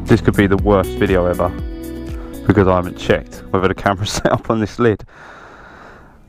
This could be the worst video ever because I haven't checked whether the camera's set up on this lid.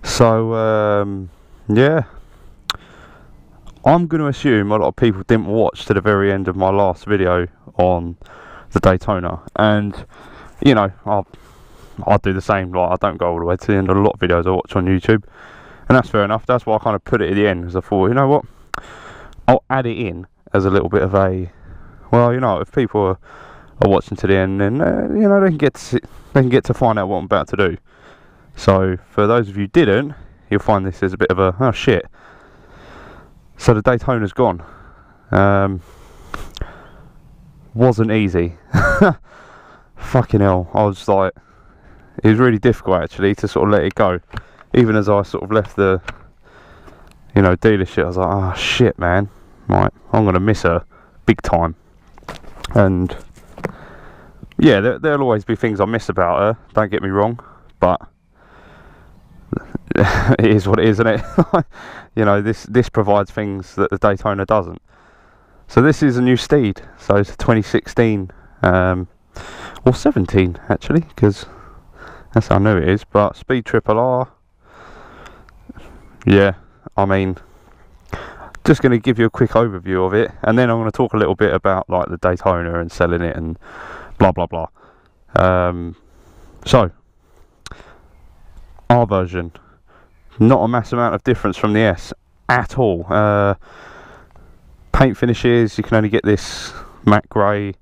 So yeah, I'm going to assume a lot of people didn't watch to the very end of my last video on the Daytona, and you know, I'll do the same. Like, I don't go all the way to the end of a lot of videos I watch on YouTube, and that's fair enough. That's why I kind of put it at the end, because I thought, you know what, I'll add it in as a little bit of a, well, you know, if people are watching to the end, then you know, they can get to find out what I'm about to do. So for those of you who didn't, you'll find this as a bit of a, oh shit. So the Daytona's gone. Wasn't easy. Fucking hell, I was like, it was really difficult actually to sort of let it go. Even as I sort of left the, you know, dealership, I was like, oh shit, man, right, I'm gonna miss her big time. And yeah, there'll always be things I miss about her, don't get me wrong, but it is what it is, isn't it? You know, this provides things that the Daytona doesn't. So this is a new Steed, so it's 2016, or 17 actually, because that's how new it is, but Speed Triple R. Yeah, I mean, just going to give you a quick overview of it, and then I'm going to talk a little bit about like the Daytona and selling it and blah blah blah. So R version, not a massive amount of difference from the S at all. Paint finishes, you can only get this matte grey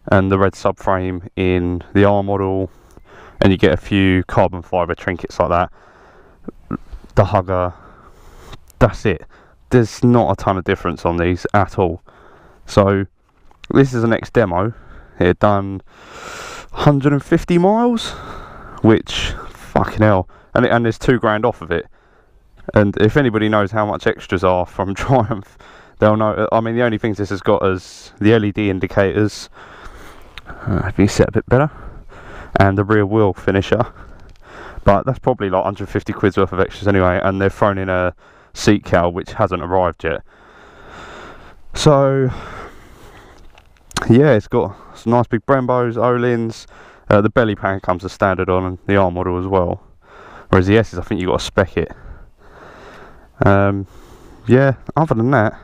and the red subframe in the R model, and you get a few carbon fibre trinkets like that. The hugger, that's it. There's not a ton of difference on these at all. So this is an X demo. It had done 150 miles, which fucking hell, and there's $2,000 off of it. And if anybody knows how much extras are from Triumph, they'll know. I mean, the only things this has got is the LED indicators, if you set a bit better, and the rear wheel finisher, but that's probably like 150 quid's worth of extras anyway, and they've thrown in a seat cowl which hasn't arrived yet. So yeah, it's got some nice big Brembos, Öhlins. The belly pan comes as standard on the R model as well, whereas the S's, I think you got to spec it. Yeah, other than that,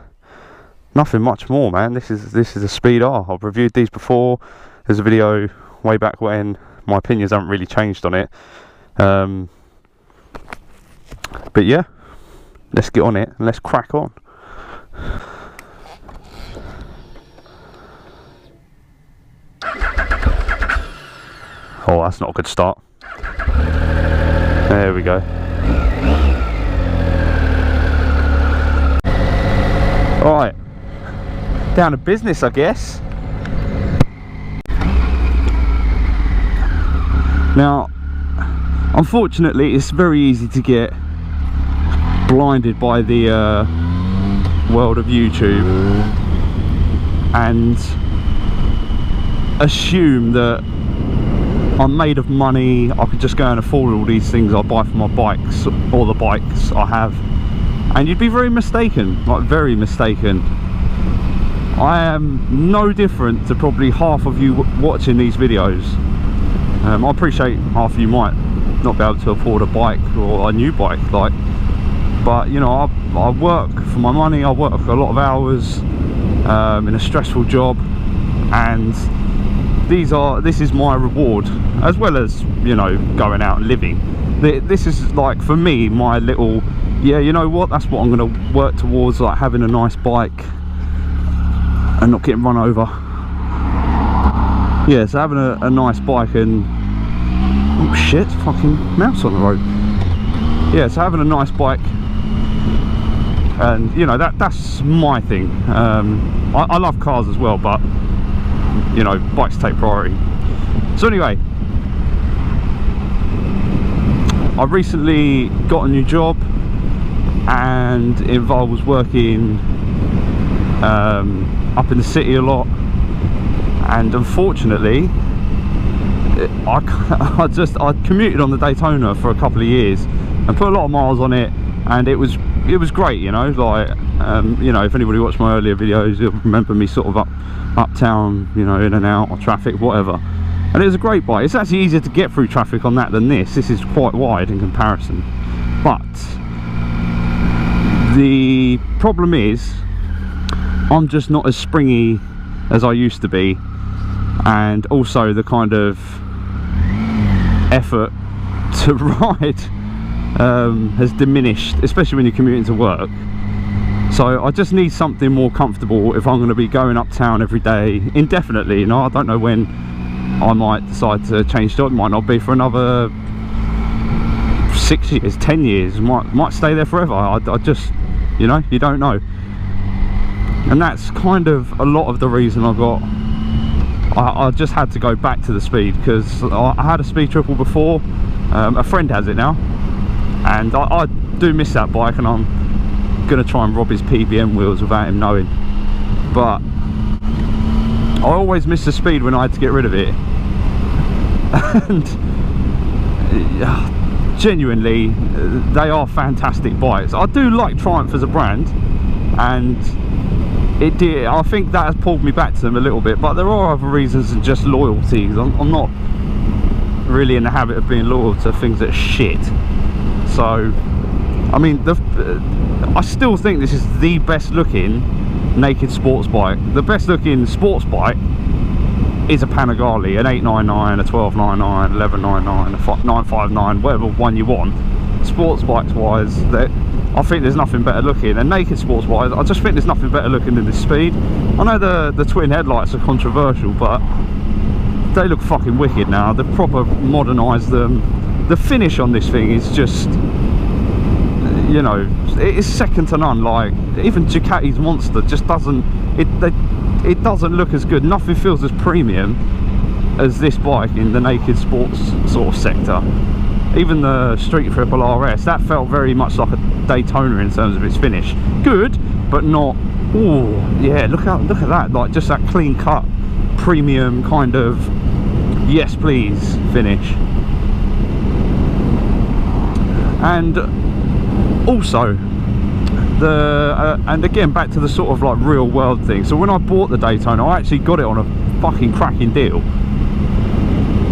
nothing much more, man. This is a Speed R. I've reviewed these before. There's a video way back when. My opinions haven't really changed on it. But yeah, let's get on it and let's crack on. Oh, that's not a good start. There we go. Alright, down to business, I guess. Now, unfortunately, it's very easy to get blinded by the world of YouTube and assume that I'm made of money, I could just go and afford all these things I buy for my bikes, or the bikes I have, and you'd be very mistaken, like very mistaken. I am no different to probably half of you watching these videos. I appreciate half of you might not be able to afford a bike or a new bike, like, but you know, I work for my money, I work a lot of hours in a stressful job, and this is my reward, as well as, you know, going out and living. This is like, for me, my little, yeah, you know what, that's what I'm going to work towards, like having a nice bike, and not getting run over. Yeah, so having a nice bike and oh shit, fucking mouse on the road. Yeah, so having a nice bike, and you know, that's my thing. I love cars as well, but you know, bikes take priority. So anyway, I recently got a new job, and it involves working up in the city a lot, and unfortunately I commuted on the Daytona for a couple of years and put a lot of miles on it, and it was great, you know, like you know, if anybody watched my earlier videos, you'll remember me sort of uptown, you know, in and out of traffic, whatever. And it was a great bike. It's actually easier to get through traffic on that than this. This is quite wide in comparison. But the problem is, I'm just not as springy as I used to be. And also the kind of effort to ride has diminished, especially when you're commuting to work. So I just need something more comfortable if I'm going to be going uptown every day indefinitely. You know, I don't know when I might decide to change job. It might not be for another 6 years, 10 years, might stay there forever. I just, you know, you don't know. And that's kind of a lot of the reason I just had to go back to the speed, because I had a speed triple before. A friend has it now, and I do miss that bike, and I'm gonna try and rob his PBM wheels without him knowing. But I always miss the speed when I had to get rid of it. And genuinely, they are fantastic bikes. I do like Triumph as a brand, and I think that has pulled me back to them a little bit, but there are other reasons than just loyalty. I'm not really in the habit of being loyal to things that are shit. So I mean, I still think this is the best looking naked sports bike. The best looking sports bike is a Panigale, an 899, a 1299, 1199, a 959, whatever one you want. Sports bikes wise, I think there's nothing better looking. And naked sports wise, I just think there's nothing better looking than this speed. I know the twin headlights are controversial, but they look fucking wicked now. They've proper modernised them. The finish on this thing is just, you know, it is second to none. Like even Ducati's Monster just doesn't, it doesn't look as good. Nothing feels as premium as this bike in the naked sports sort of sector. Even the Street Triple RS, that felt very much like a Daytona in terms of its finish. Good, but not, oh yeah, look at that, like just that clean cut premium kind of yes please finish. And also and again back to the sort of like real world thing. So when I bought the Daytona, I actually got it on a fucking cracking deal,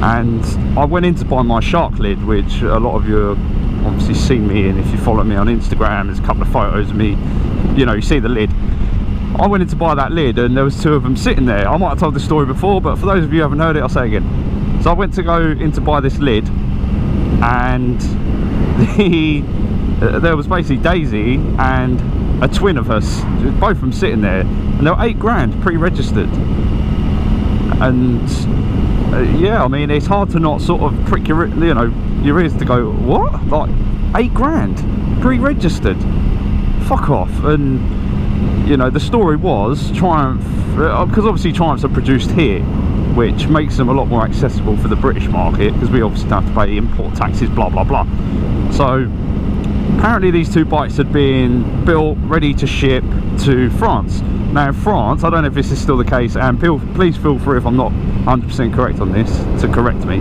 and I went in to buy my shark lid, which a lot of you have obviously seen me in. If you follow me on Instagram, there's a couple of photos of me, you know, you see the lid. I went in to buy that lid and there was two of them sitting there. I might have told this story before, but for those of you who haven't heard it, I'll say it again. So I went to go in to buy this lid, and there was basically Daisy and a twin of us, both of them sitting there, and they were £8 pre-registered. And yeah, I mean, it's hard to not sort of prick your, you know, your ears to go, what? Like £8 pre-registered? Fuck off. And you know, the story was Triumph, because obviously Triumphs are produced here, which makes them a lot more accessible for the British market, because we obviously don't have to pay import taxes, blah blah blah. So apparently these two bikes had been built ready to ship to France. Now in France, I don't know if this is still the case, and please feel free if I'm not 100% correct on this to correct me,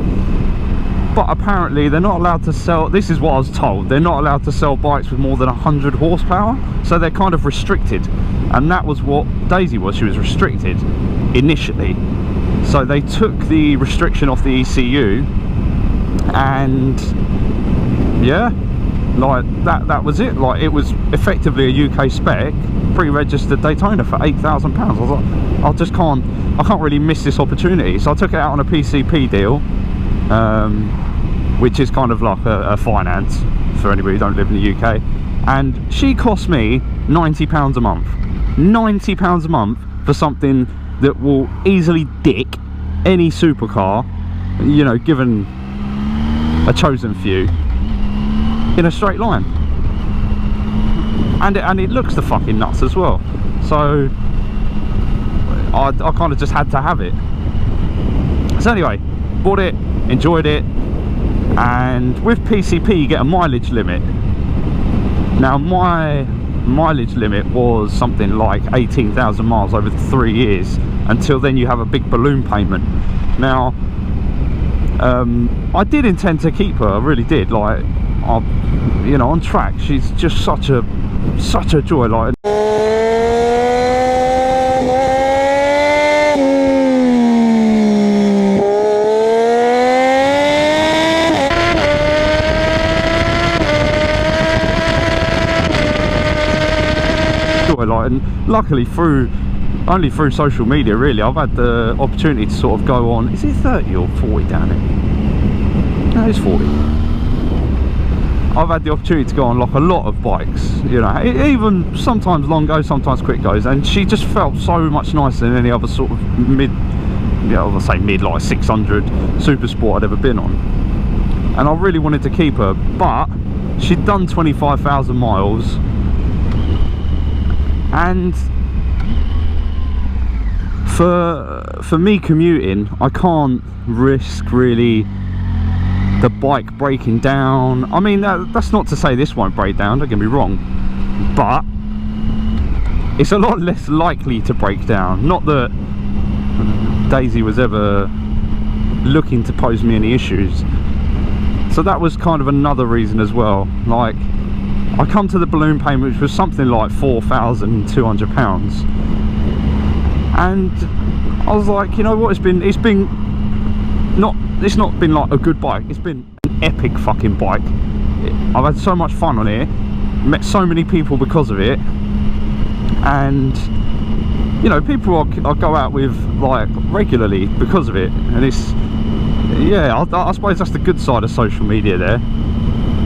but apparently they're not allowed to sell, this is what I was told, they're not allowed to sell bikes with more than 100 horsepower, so they're kind of restricted. And that was what Daisy was, she was restricted initially. So they took the restriction off the ECU, and yeah, like that was it. Like it was effectively a UK spec pre-registered Daytona for £8,000. I was like, I can't really miss this opportunity. So I took it out on a PCP deal, which is kind of like a finance for anybody who don't live in the UK, and she cost me £90 a month. £90 a month for for something that will easily dick any supercar, you know, given a chosen few, in a straight line. And it looks the fucking nuts as well. So I kind of just had to have it. So anyway, bought it, enjoyed it, and with PCP you get a mileage limit. Now my mileage limit was something like 18,000 miles over 3 years. Until then you have a big balloon payment. Now I did intend to keep her, I really did. Like, you know, on track she's just such a joy. Like, and luckily only through social media really, I've had the opportunity to sort of go on, is it 30 or 40 down here? No, it's 40. I've had the opportunity to go on like a lot of bikes, you know, even sometimes long goes, sometimes quick goes, and she just felt so much nicer than any other sort of mid, yeah, I'll say mid, like 600 super sport I'd ever been on. And I really wanted to keep her, but she'd done 25,000 miles, and for me commuting, I can't risk really the bike breaking down. I mean, that's not to say this won't break down, don't get me wrong, but it's a lot less likely to break down. Not that Daisy was ever looking to pose me any issues, so that was kind of another reason as well. Like, I come to the balloon payment, which was something like £4,200, and I was like, you know what, it's not been like a good bike, it's been an epic fucking bike. I've had so much fun on it, met so many people because of it, and you know, people I go out with like regularly because of it. And it's, yeah, I suppose that's the good side of social media there,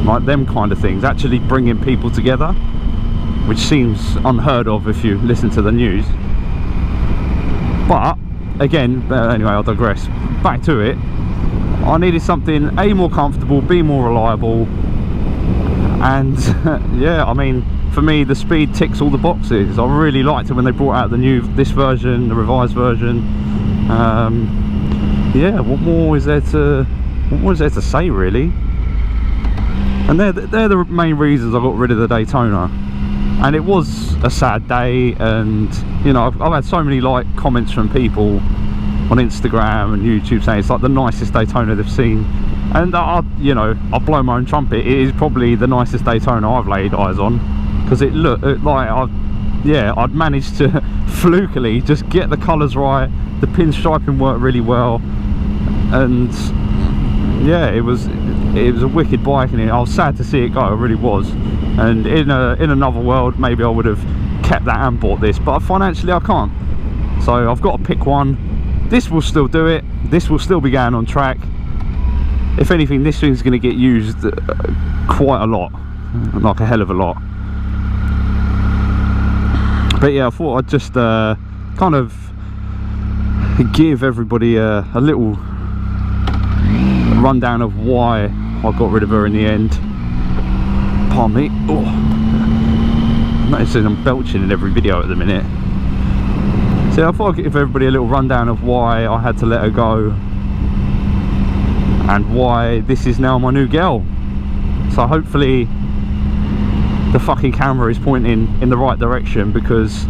like them kind of things, actually bringing people together, which seems unheard of if you listen to the news. But again, anyway, I'll digress. Back to it. I needed something A, more comfortable, B, more reliable, and yeah, I mean, for me the speed ticks all the boxes. I really liked it when they brought out this version, the revised version. Yeah, what more is there to say really? And they're the main reasons I got rid of the Daytona. And it was a sad day, and you know, I've had so many like comments from people on Instagram and YouTube saying it's like the nicest Daytona they've seen. And you know, I'll blow my own trumpet, it is probably the nicest Daytona I've laid eyes on, because it looked like I'd managed to flukily just get the colours right, the pinstriping worked really well, and yeah, it was a wicked bike, and I was sad to see it go, I really was. And in another world maybe I would have kept that and bought this, but financially I can't, so I've got to pick one. This will still do it, this will still be going on track. If anything, this thing's going to get used quite a lot, like a hell of a lot. But yeah, I thought I'd just kind of give everybody a little rundown of why I got rid of her in the end. Pardon me. Oh, I'm noticing I'm belching in every video at the minute. So I thought I'd give everybody a little rundown of why I had to let her go, and why this is now my new girl. So hopefully the fucking camera is pointing in the right direction, because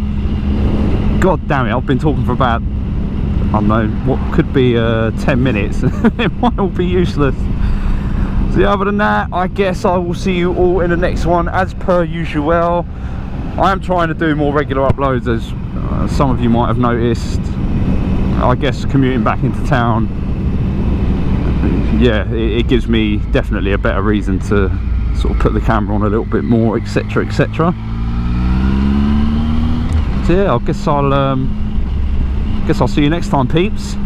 god damn it, I've been talking for about, I don't know, what could be 10 minutes. It might all be useless. So yeah, other than that, I guess I will see you all in the next one as per usual. I am trying to do more regular uploads, as some of you might have noticed. I guess commuting back into town, yeah, it gives me definitely a better reason to sort of put the camera on a little bit more, etc, etc. So yeah, I guess I'll see you next time, peeps.